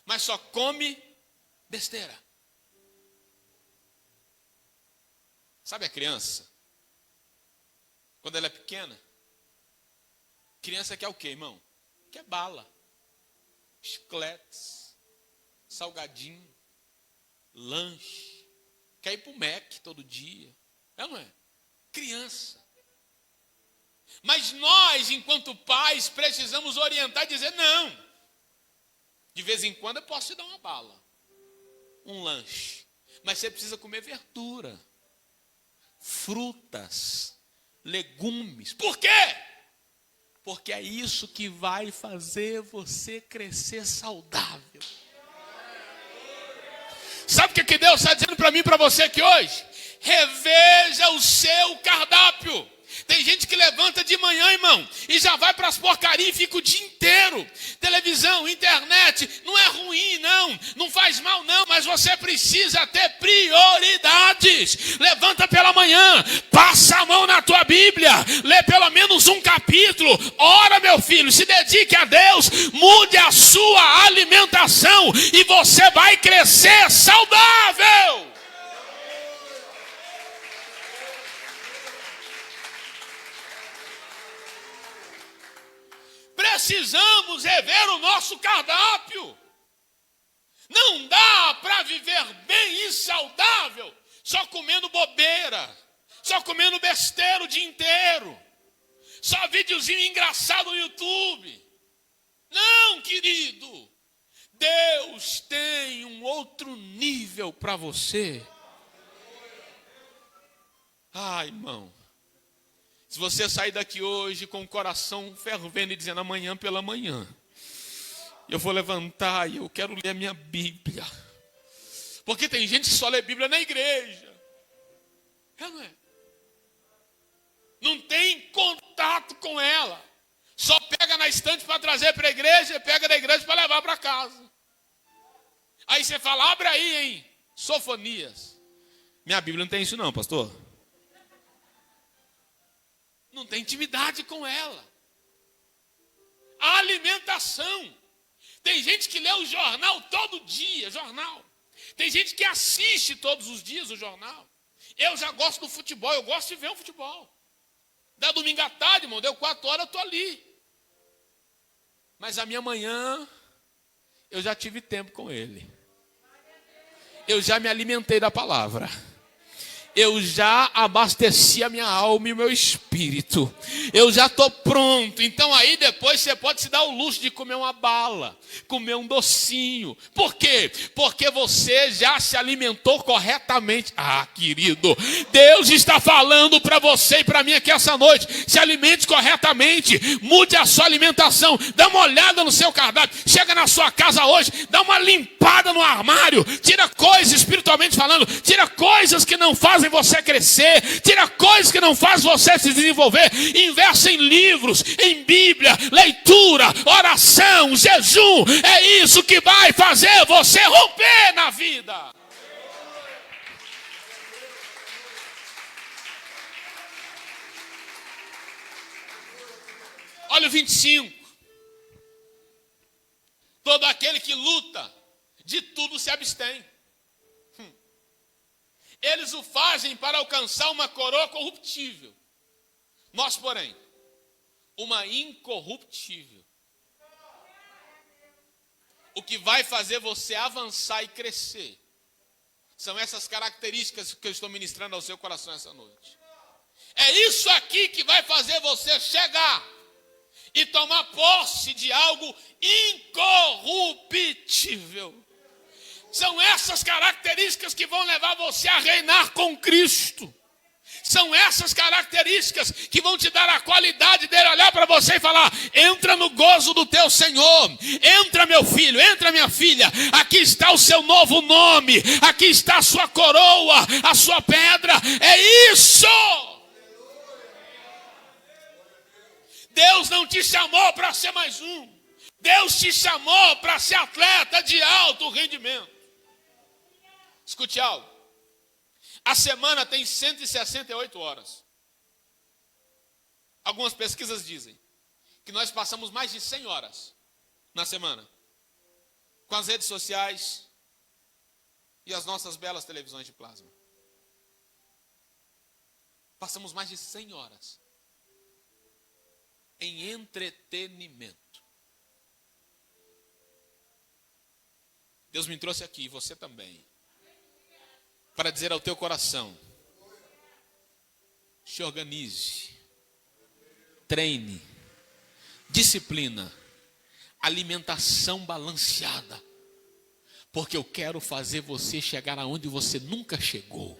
mas só come besteira. Sabe a criança? Quando ela é pequena, criança quer o quê, irmão? Quer bala, chicletes, salgadinho, lanche, quer ir para o Mac todo dia. É ou não é? Criança. Mas nós, enquanto pais, precisamos orientar e dizer, não. De vez em quando eu posso te dar uma bala, um lanche. Mas você precisa comer verdura, frutas, legumes. Por quê? Porque é isso que vai fazer você crescer saudável. Sabe o que Deus está dizendo para mim e para você aqui hoje? Reveja o seu cardápio. Tem gente que levanta de manhã, irmão, e já vai para as porcarias e fica o dia inteiro. Televisão, internet, não é ruim, não faz mal, não, mas você precisa ter prioridades. Levanta pela manhã, passa a mão na tua Bíblia, lê pelo menos um capítulo, ora, meu filho, se dedique a Deus, mude a sua alimentação e você vai crescer saudável. Precisamos rever o nosso cardápio. Não dá para viver bem e saudável só comendo bobeira, só comendo besteira o dia inteiro, só videozinho engraçado no YouTube. Não, querido. Deus tem um outro nível para você. Ah, irmão. Se você sair daqui hoje com o coração fervendo e dizendo amanhã pela manhã, eu vou levantar e eu quero ler a minha Bíblia. Porque tem gente que só lê Bíblia na igreja. É, não é? Não tem contato com ela. Só pega na estante para trazer para a igreja e pega da igreja para levar para casa. Aí você fala, abre aí, hein? Sofonias. Minha Bíblia não tem isso não, pastor. Não tem intimidade com ela. A alimentação. Tem gente que lê o jornal todo dia, jornal. Tem gente que assiste todos os dias o jornal. Eu já gosto do futebol, eu gosto de ver o futebol. Da domingo à tarde, irmão, deu 4 horas, eu estou ali. Mas a minha manhã, eu já tive tempo com ele. Eu já me alimentei da palavra. Eu já abasteci a minha alma e o meu espírito. Eu já estou pronto. Então aí depois você pode se dar o luxo de comer uma bala, comer um docinho. Por quê? Porque você já se alimentou corretamente. Ah, querido, Deus está falando para você e para mim aqui essa noite. Se alimente corretamente. Mude a sua alimentação. Dá uma olhada no seu cardápio. Chega na sua casa hoje, dá uma limpada no armário. Tira coisas, espiritualmente falando, tira coisas que não fazem você crescer, tira coisas que não fazem você se desenvolver, investe em livros, em Bíblia, leitura, oração, jejum, é isso que vai fazer você romper na vida. Olha o 25. Todo aquele que luta, de tudo se abstém. Eles o fazem para alcançar uma coroa corruptível. Nós, porém, uma incorruptível. O que vai fazer você avançar e crescer são essas características que eu estou ministrando ao seu coração essa noite. É isso aqui que vai fazer você chegar e tomar posse de algo incorruptível. São essas características que vão levar você a reinar com Cristo. São essas características que vão te dar a qualidade dele olhar para você e falar: entra no gozo do teu Senhor, entra meu filho, entra minha filha, aqui está o seu novo nome, aqui está a sua coroa, a sua pedra, é isso! Deus não te chamou para ser mais um, Deus te chamou para ser atleta de alto rendimento. Escute algo, a semana tem 168 horas. Algumas pesquisas dizem que nós passamos mais de 100 horas na semana com as redes sociais e as nossas belas televisões de plasma. Passamos mais de 100 horas em entretenimento. Deus me trouxe aqui, você também, para dizer ao teu coração: se organize, treine, disciplina, alimentação balanceada, porque eu quero fazer você chegar aonde você nunca chegou.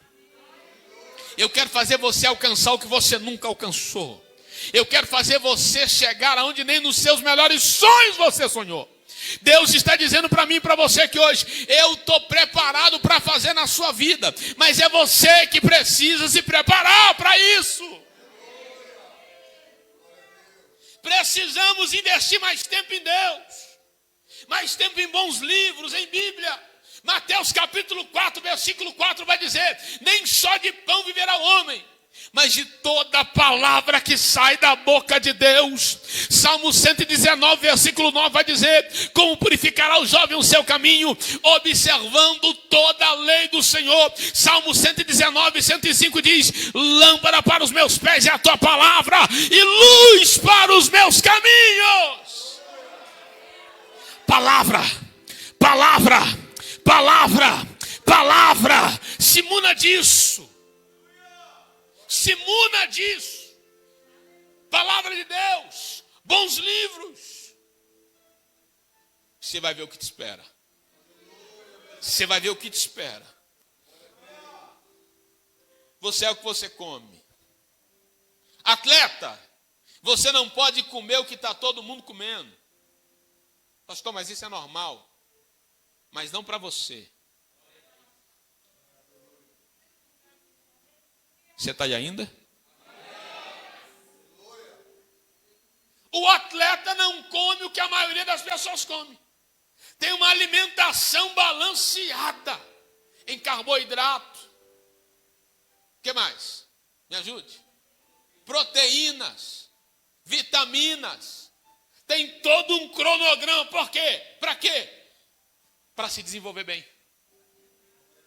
Eu quero fazer você alcançar o que você nunca alcançou. Eu quero fazer você chegar aonde nem nos seus melhores sonhos você sonhou. Deus está dizendo para mim e para você que hoje eu estou preparado para fazer na sua vida, mas é você que precisa se preparar para isso. Precisamos investir mais tempo em Deus, mais tempo em bons livros, em Bíblia. Mateus capítulo 4, versículo 4 vai dizer: nem só de pão viverá o homem, mas de toda palavra que sai da boca de Deus. Salmo 119, versículo 9 vai dizer: como purificará o jovem o seu caminho, observando toda a lei do Senhor. Salmo 119, 105 diz: lâmpada para os meus pés é a tua palavra, e luz para os meus caminhos. Palavra, palavra, palavra, palavra. Se muna disso. Se muna disso. Palavra de Deus, bons livros. Você vai ver o que te espera. Você vai ver o que te espera. Você é o que você come. Atleta, você não pode comer o que está todo mundo comendo. Pastor, mas isso é normal. Mas não para você. Você está aí ainda? O atleta não come o que a maioria das pessoas come. Tem uma alimentação balanceada em carboidrato. O que mais? Me ajude. Proteínas, vitaminas. Tem todo um cronograma. Por quê? Para quê? Para se desenvolver bem.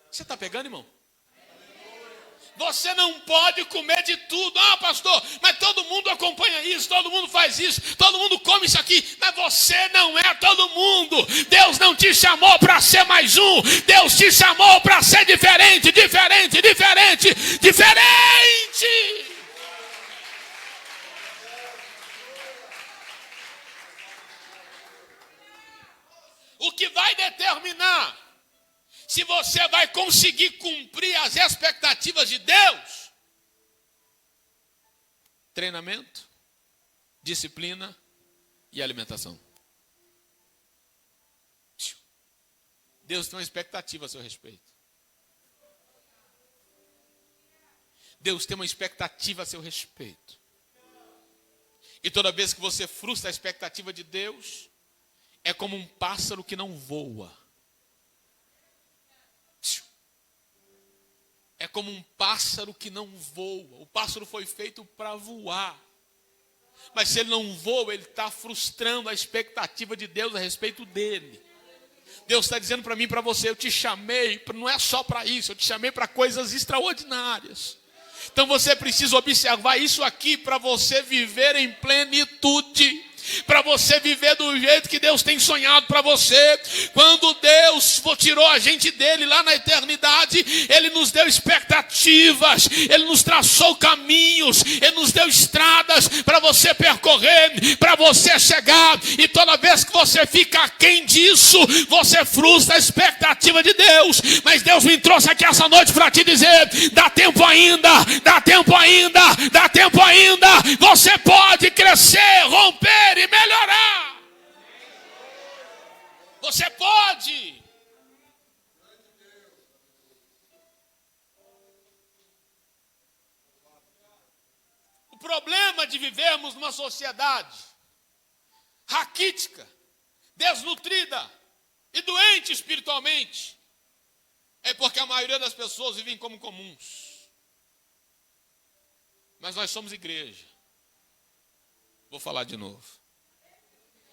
Você está pegando, irmão? Você não pode comer de tudo. Ah, pastor, mas todo mundo acompanha isso, todo mundo faz isso, todo mundo come isso aqui. Mas você não é todo mundo. Deus não te chamou para ser mais um. Deus te chamou para ser diferente, diferente, diferente, diferente. O que vai determinar se você vai conseguir cumprir as expectativas de Deus: treinamento, disciplina e alimentação. Deus tem uma expectativa a seu respeito. Deus tem uma expectativa a seu respeito. E toda vez que você frustra a expectativa de Deus, é como um pássaro que não voa. É como um pássaro que não voa. O pássaro foi feito para voar. Mas se ele não voa, ele está frustrando a expectativa de Deus a respeito dele. Deus está dizendo para mim e para você, eu te chamei, não é só para isso, eu te chamei para coisas extraordinárias. Então você precisa observar isso aqui para você viver em plenitude. Para você viver do jeito que Deus tem sonhado para você. Quando Deus tirou a gente dele lá na eternidade, Ele nos deu expectativas, Ele nos traçou caminhos, Ele nos deu estradas para você percorrer, para você chegar. E toda vez que você fica aquém disso, você frustra a expectativa de Deus. Mas Deus me trouxe aqui essa noite para te dizer, dá tempo ainda, dá tempo ainda, dá tempo ainda. Você pode crescer, romper e melhorar. Você pode. O problema de vivermos numa sociedade raquítica, desnutrida e doente espiritualmente é porque a maioria das pessoas vivem como comuns. Mas nós somos igreja. Vou falar de novo.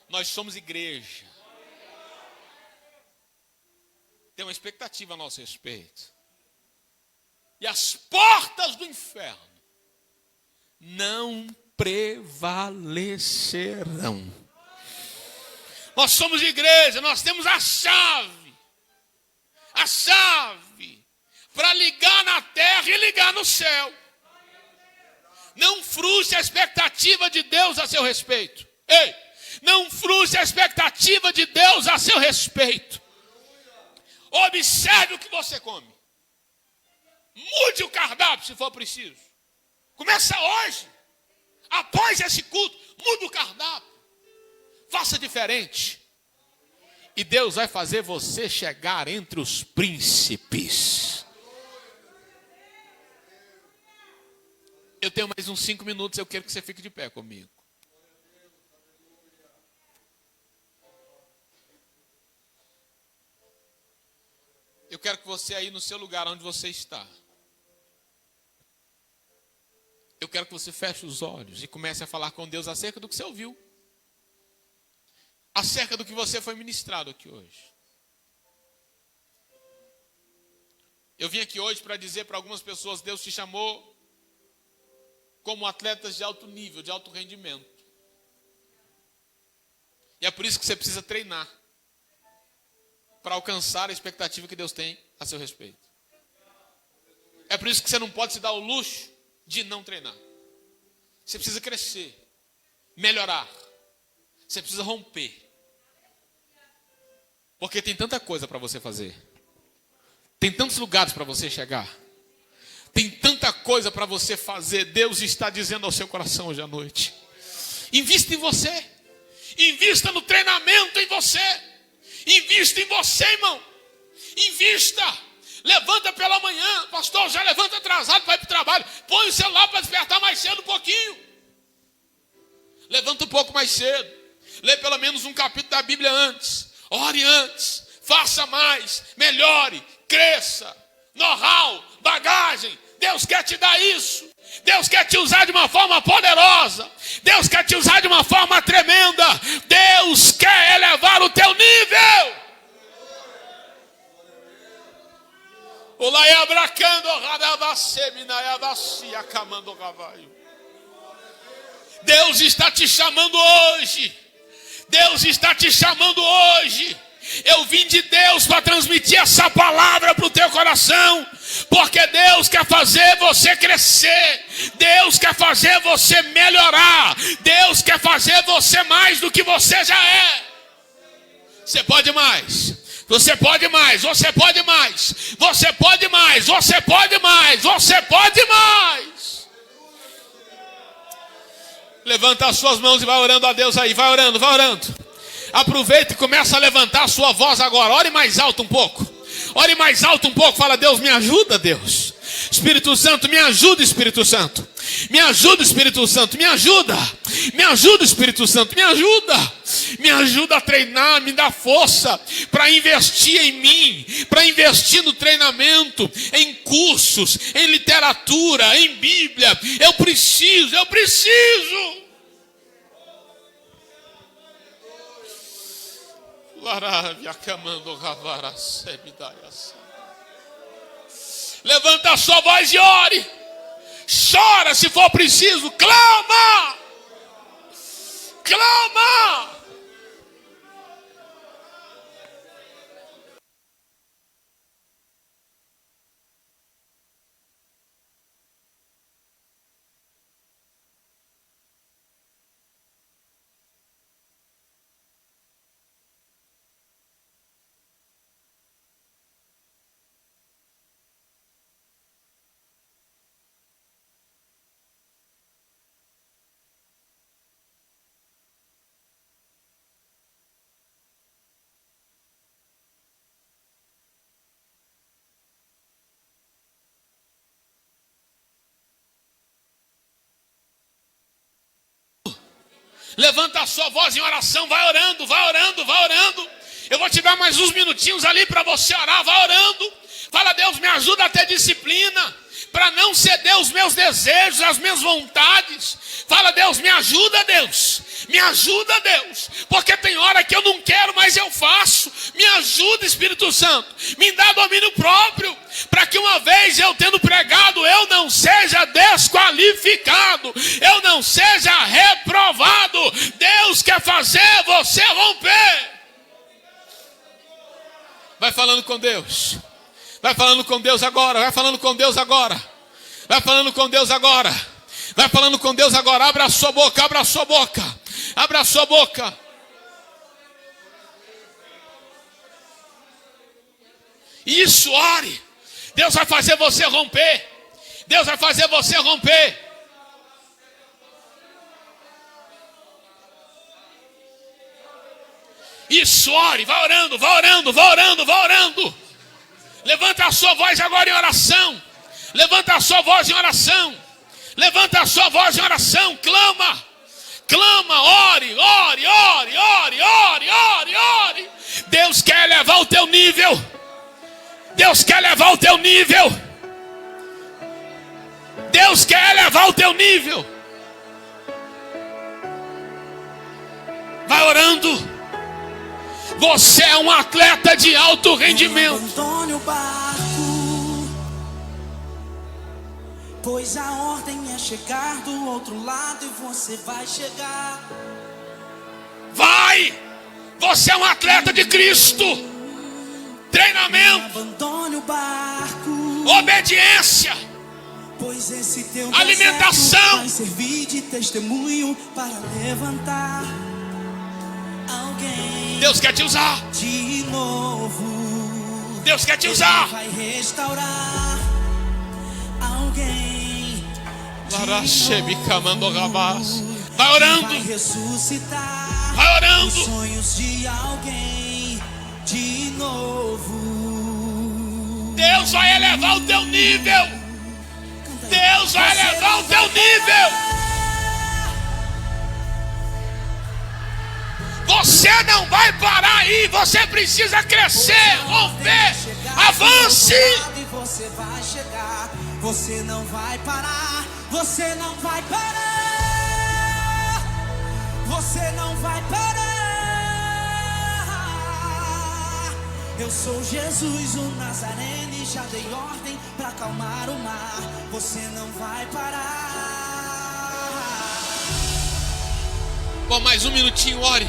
Nós somos igreja. Tem uma expectativa a nosso respeito. E as portas do inferno não prevalecerão. Nós somos igreja, nós temos a chave para ligar na terra e ligar no céu. Não frustre a expectativa de Deus a seu respeito. Ei, não frustre a expectativa de Deus a seu respeito. Observe o que você come. Mude o cardápio se for preciso. Começa hoje. Após esse culto, mude o cardápio. Faça diferente. E Deus vai fazer você chegar entre os príncipes. Eu tenho mais uns 5 minutos, eu quero que você fique de pé comigo. Eu quero que você aí no seu lugar, onde você está. Eu quero que você feche os olhos e comece a falar com Deus acerca do que você ouviu. Acerca do que você foi ministrado aqui hoje. Eu vim aqui hoje para dizer para algumas pessoas, Deus te chamou como atletas de alto nível, de alto rendimento. E é por isso que você precisa treinar para alcançar a expectativa que Deus tem a seu respeito. É por isso que você não pode se dar o luxo de não treinar. Você precisa crescer, melhorar. Você precisa romper. Porque tem tanta coisa para você fazer. Tem tantos lugares para você chegar. Tem tanta coisa para você fazer. Deus está dizendo ao seu coração hoje à noite. Invista em você. Invista no treinamento em você. Invista em você, irmão. Invista. Levanta pela manhã. Pastor, já levanta atrasado para ir para o trabalho. Põe o celular para despertar mais cedo um pouquinho. Levanta um pouco mais cedo. Lê pelo menos um capítulo da Bíblia antes. Ore antes. Faça mais. Melhore. Cresça. Know-how, bagagem, Deus quer te dar isso. Deus quer te usar de uma forma poderosa. Deus quer te usar de uma forma tremenda. Deus quer elevar o teu nível. Deus está te chamando hoje. Deus está te chamando hoje. Eu vim de Deus para transmitir essa palavra para o teu coração, porque Deus quer fazer você crescer, Deus quer fazer você melhorar, Deus quer fazer você mais do que você já é. Você pode mais, você pode mais, você pode mais, você pode mais, você pode mais, você pode mais. Levanta as suas mãos e vai orando a Deus aí, vai orando, vai orando. Aproveita e começa a levantar a sua voz agora. Ore mais alto um pouco. Ore mais alto um pouco. Fala, Deus, me ajuda, Deus. Espírito Santo, me ajuda, Espírito Santo. Me ajuda, Espírito Santo, me ajuda. Me ajuda, Espírito Santo, me ajuda. Me ajuda a treinar, me dá força para investir em mim, para investir no treinamento, em cursos, em literatura, em Bíblia. Eu preciso. Levanta a sua voz e ore. Chora se for preciso. Clama. Clama. Levanta a sua voz em oração, vai orando, vai orando, vai orando. Eu vou te dar mais uns minutinhos ali para você orar, vai orando. Fala, Deus, me ajuda a ter disciplina, para não ceder os meus desejos, as minhas vontades. Fala, Deus, me ajuda, Deus. Me ajuda, Deus. Porque tem hora que eu não quero, mas eu faço. Me ajuda, Espírito Santo. Me dá domínio próprio, para que uma vez eu tendo pregado, eu não seja desqualificado, eu não seja reprovado. Deus quer fazer você romper. Vai falando com Deus. Vai falando com Deus agora. Vai falando com Deus agora. Vai falando com Deus agora. Vai falando com Deus agora. Abra a sua boca, abra a sua boca. Abra a sua boca. Isso, ore. Deus vai fazer você romper. Deus vai fazer você romper. Isso, ore. Vai orando, vai orando, vai orando, vai orando. Levanta a sua voz agora em oração. Levanta a sua voz em oração. Levanta a sua voz em oração. Clama. Clama, ore, ore, ore, ore, ore, ore, ore. Deus quer elevar o teu nível. Deus quer elevar o teu nível. Deus quer elevar o teu nível. Vai orando. Você é um atleta de alto rendimento. Abandone o barco, pois a ordem é chegar do outro lado e você vai chegar. Vai! Você é um atleta de Cristo. Treinamento. Abandone o barco, Obediência. pois esse teu Alimentação. deserto vai servir de testemunho para levantar alguém. Deus quer te usar. De novo, Deus quer te usar. Ele vai restaurar alguém. Vai orando. Vai ressuscitar. Vai orando. Os sonhos de alguém de novo. Deus vai elevar o teu nível. Deus vai elevar o teu nível. Você não vai parar aí. Você precisa crescer, romper. Avance. E você vai chegar. Você não vai parar. Você não vai parar. Você não vai parar. Eu sou Jesus, o Nazareno, e já dei ordem para acalmar o mar. Você não vai parar. Por mais um minutinho, ore.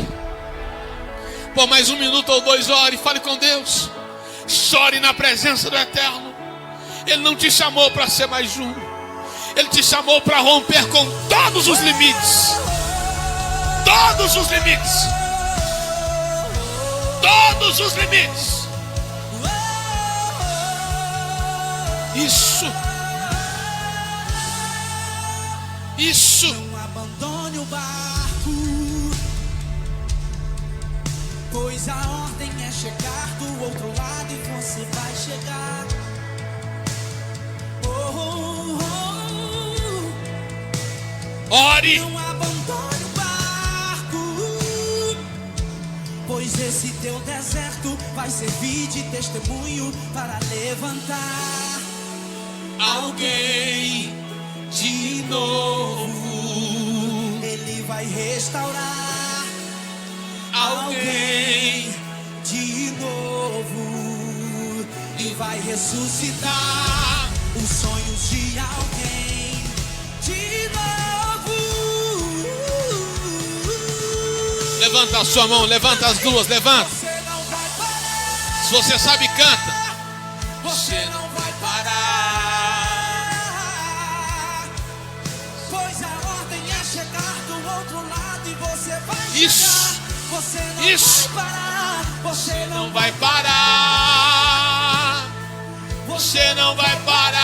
Por mais um minuto ou dois, ore. Fale com Deus. Chore na presença do Eterno. Ele não te chamou para ser mais um. Ele te chamou para romper com todos os limites. Todos os limites. Todos os limites. Isso. Isso. Não abandone o barco, pois a ordem é chegar do outro lado e você vai chegar. Oh, oh, oh. Ore. Não abandone o barco, pois esse teu deserto vai servir de testemunho para levantar Alguém de novo. Ele vai restaurar Alguém vai ressuscitar os sonhos de alguém de novo. Levanta a sua mão, levanta as duas, levanta. Você não vai parar. Se você sabe, canta. Você não vai parar, pois a ordem é chegar do outro lado e você vai Isso. chegar. Você não Isso. vai parar, você Não vai parar. Você não vai parar.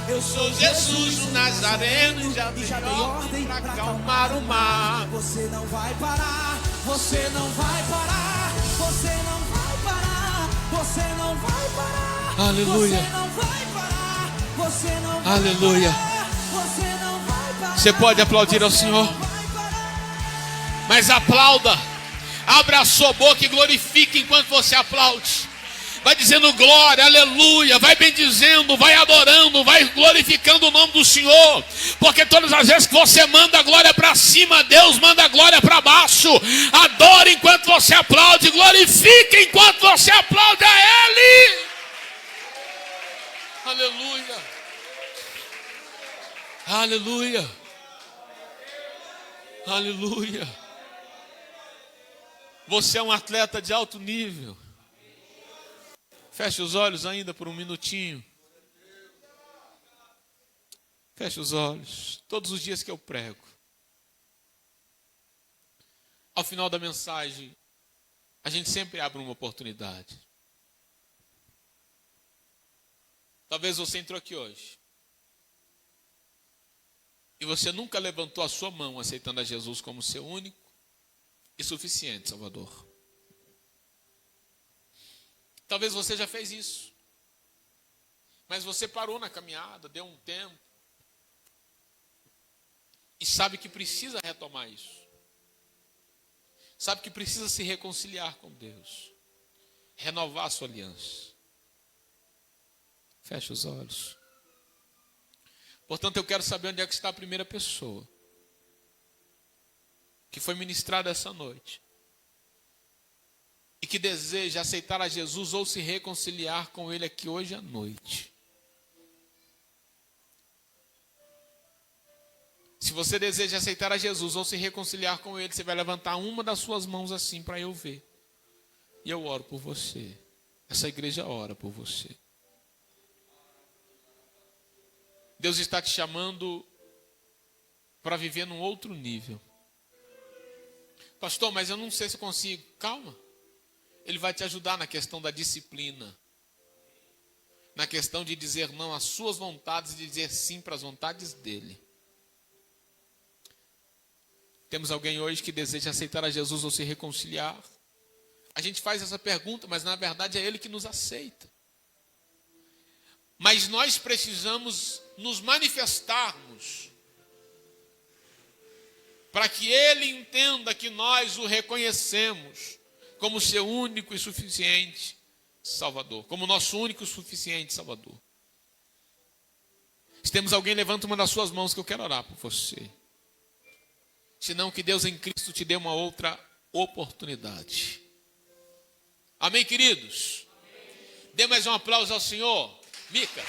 Eu sou Jesus o Nazareno, já dei ordem para acalmar o mar. Você não vai parar, você não vai parar, você não vai parar, você não vai parar. Aleluia. Você não vai parar, você não vai Aleluia. parar, você não vai parar. Você pode aplaudir ao Senhor, Você não vai parar. mas aplauda. Abra a sua boca e glorifique enquanto você aplaude. Vai dizendo glória, aleluia, vai bendizendo, vai adorando, vai glorificando o nome do Senhor. Porque todas as vezes que você manda a glória para cima, Deus manda a glória para baixo. Adore enquanto você aplaude, glorifique enquanto você aplaude a Ele. Aleluia. Aleluia. Aleluia. Você é um atleta de alto nível. Feche os olhos ainda por um minutinho. Feche os olhos. Todos os dias que eu prego, ao final da mensagem, a gente sempre abre uma oportunidade. Talvez você entrou aqui hoje e você nunca levantou a sua mão aceitando a Jesus como seu único e suficiente Salvador. Talvez você já fez isso, mas você parou na caminhada, deu um tempo e sabe que precisa retomar isso. Sabe que precisa se reconciliar com Deus, renovar a sua aliança. Feche os olhos. Portanto, eu quero saber onde é que está a primeira pessoa que foi ministrada essa noite e que deseja aceitar a Jesus ou se reconciliar com Ele aqui hoje à noite. Se você deseja aceitar a Jesus ou se reconciliar com Ele, você vai levantar uma das suas mãos assim para eu ver. E eu oro por você. Essa igreja ora por você. Deus está te chamando para viver num outro nível. Pastor, mas eu não sei se eu consigo. Calma. Ele vai te ajudar na questão da disciplina. Na questão de dizer não às suas vontades e de dizer sim para as vontades dele. Temos alguém hoje que deseja aceitar a Jesus ou se reconciliar? A gente faz essa pergunta, mas na verdade é Ele que nos aceita. Mas nós precisamos nos manifestarmos para que Ele entenda que nós o reconhecemos como seu único e suficiente Salvador, como nosso único e suficiente Salvador. Se temos alguém, levanta uma das suas mãos que eu quero orar por você. Senão que Deus em Cristo te dê uma outra oportunidade. Amém, queridos? Dê mais um aplauso ao Senhor. Mica.